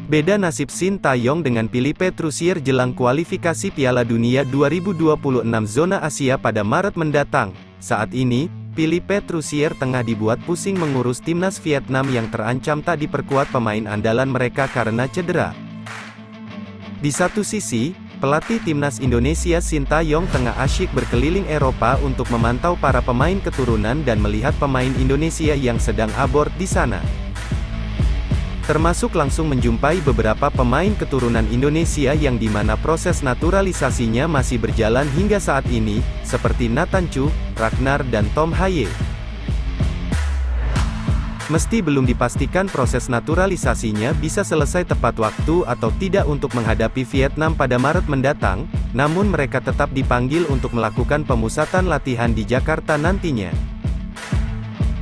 Beda nasib Sintayong dengan Philippe Troussier jelang kualifikasi Piala Dunia 2026 zona Asia pada Maret mendatang. Saat ini, Philippe Troussier tengah dibuat pusing mengurus timnas Vietnam yang terancam tak diperkuat pemain andalan mereka karena cedera. Di satu sisi, pelatih timnas Indonesia Sintayong tengah asyik berkeliling Eropa untuk memantau para pemain keturunan dan melihat pemain Indonesia yang sedang abort di sana. Termasuk langsung menjumpai beberapa pemain keturunan Indonesia yang dimana proses naturalisasinya masih berjalan hingga saat ini, seperti Nathan Chu, Ragnar dan Tom Haye. Meski belum dipastikan proses naturalisasinya bisa selesai tepat waktu atau tidak untuk menghadapi Vietnam pada Maret mendatang, namun mereka tetap dipanggil untuk melakukan pemusatan latihan di Jakarta nantinya.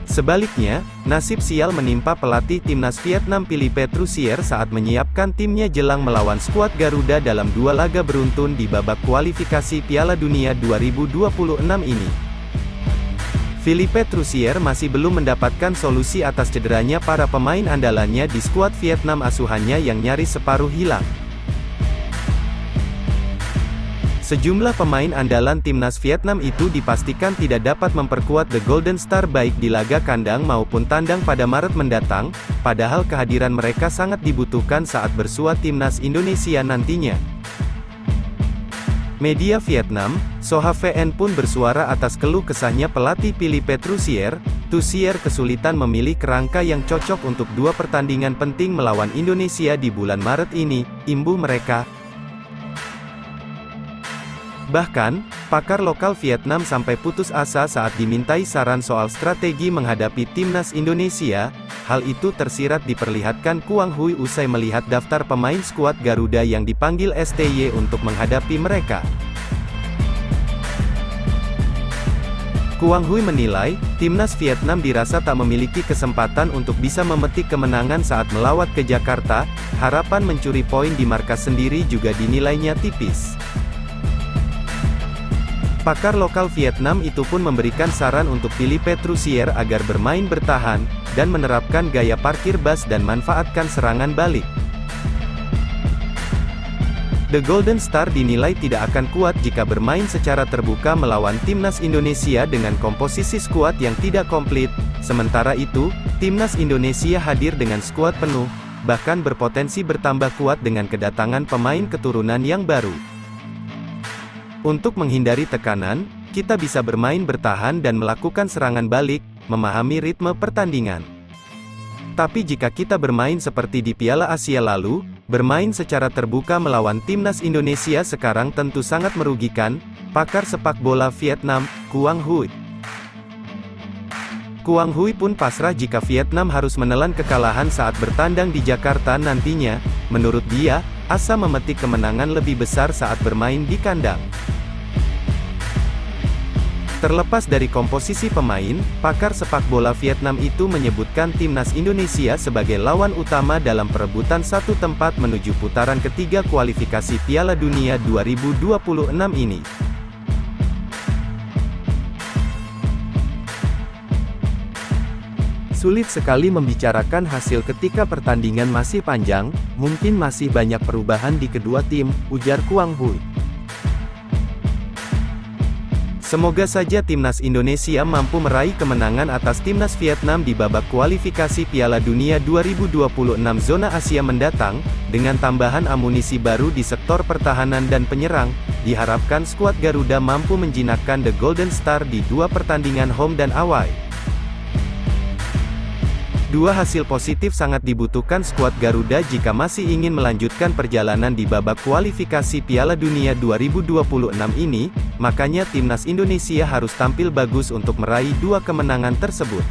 Sebaliknya, nasib sial menimpa pelatih timnas Vietnam Philippe Troussier saat menyiapkan timnya jelang melawan skuad Garuda dalam 2 laga beruntun di babak kualifikasi Piala Dunia 2026 ini. Philippe Troussier masih belum mendapatkan solusi atas cederanya para pemain andalannya di skuad Vietnam asuhannya yang nyaris separuh hilang. Sejumlah pemain andalan timnas Vietnam itu dipastikan tidak dapat memperkuat The Golden Star baik di laga kandang maupun tandang pada Maret mendatang, padahal kehadiran mereka sangat dibutuhkan saat bersua timnas Indonesia nantinya. Media Vietnam, Soha VN pun bersuara atas keluh kesahnya pelatih Philippe Troussier. Troussier kesulitan memilih kerangka yang cocok untuk 2 pertandingan penting melawan Indonesia di bulan Maret ini, imbuh mereka. Bahkan, pakar lokal Vietnam sampai putus asa saat dimintai saran soal strategi menghadapi timnas Indonesia. Hal itu tersirat diperlihatkan Quang Huy usai melihat daftar pemain skuad Garuda yang dipanggil STY untuk menghadapi mereka. Quang Huy menilai, timnas Vietnam dirasa tak memiliki kesempatan untuk bisa memetik kemenangan saat melawat ke Jakarta. Harapan mencuri poin di markas sendiri juga dinilainya tipis. Pakar lokal Vietnam itu pun memberikan saran untuk Philippe Troussier agar bermain bertahan, dan menerapkan gaya parkir bus dan manfaatkan serangan balik. The Golden Star dinilai tidak akan kuat jika bermain secara terbuka melawan timnas Indonesia dengan komposisi skuad yang tidak komplit. Sementara itu, timnas Indonesia hadir dengan skuad penuh, bahkan berpotensi bertambah kuat dengan kedatangan pemain keturunan yang baru. Untuk menghindari tekanan, kita bisa bermain bertahan dan melakukan serangan balik, memahami ritme pertandingan. Tapi jika kita bermain seperti di Piala Asia lalu, bermain secara terbuka melawan timnas Indonesia sekarang tentu sangat merugikan, pakar sepak bola Vietnam, Quang Huy. Quang Huy pun pasrah jika Vietnam harus menelan kekalahan saat bertandang di Jakarta nantinya. Menurut dia, asa memetik kemenangan lebih besar saat bermain di kandang. Terlepas dari komposisi pemain, pakar sepak bola Vietnam itu menyebutkan timnas Indonesia sebagai lawan utama dalam perebutan 1 tempat menuju putaran ketiga kualifikasi Piala Dunia 2026 ini. Sulit sekali membicarakan hasil ketika pertandingan masih panjang, mungkin masih banyak perubahan di kedua tim, ujar Quang Huy. Semoga saja timnas Indonesia mampu meraih kemenangan atas timnas Vietnam di babak kualifikasi Piala Dunia 2026 zona Asia mendatang, dengan tambahan amunisi baru di sektor pertahanan dan penyerang. Diharapkan skuad Garuda mampu menjinakkan The Golden Star di 2 pertandingan home dan away. 2 hasil positif sangat dibutuhkan skuad Garuda jika masih ingin melanjutkan perjalanan di babak kualifikasi Piala Dunia 2026 ini, makanya timnas Indonesia harus tampil bagus untuk meraih 2 kemenangan tersebut.